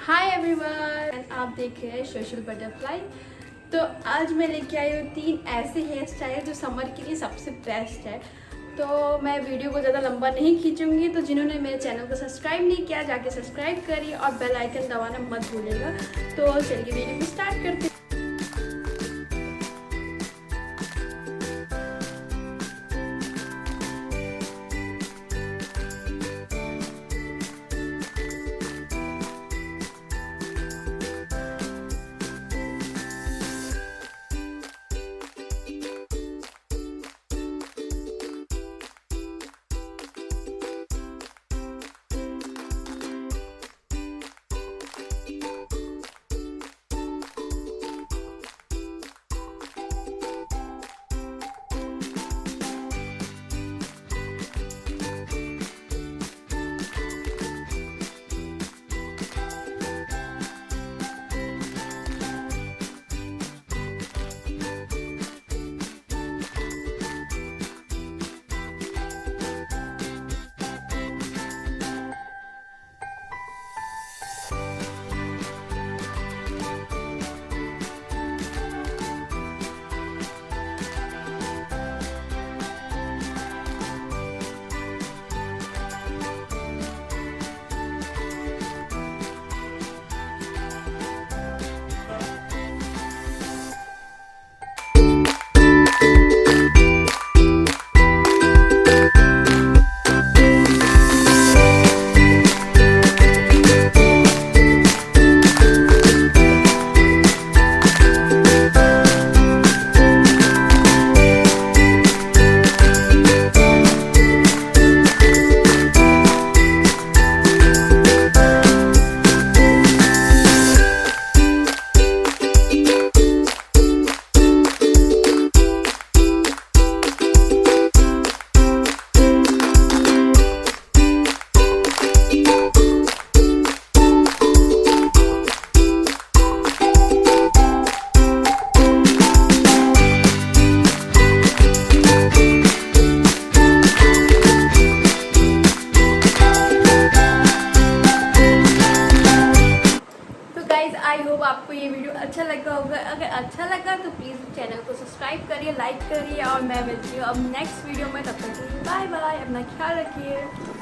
Hi everyone, आप देख रहे हैं सोशल बटरफ्लाई। तो आज मैं लेके आई हूँ 3 ऐसे हेयर स्टाइल जो समर के लिए सबसे बेस्ट है। तो मैं वीडियो को ज़्यादा लंबा नहीं खींचूंगी, तो जिन्होंने मेरे चैनल को सब्सक्राइब नहीं किया जाके सब्सक्राइब करिए और बेल आइकन दबाना मत भूलिएगा। तो चलिए वीडियो को स्टार्ट करते हैं। आई होप आपको ये वीडियो अच्छा लगा होगा। अगर अच्छा लगा तो प्लीज़ चैनल को सब्सक्राइब करिए, लाइक करिए और मैं मिलती हूँ अब नेक्स्ट वीडियो में। तब तक बाय बाय, अपना ख्याल रखिए।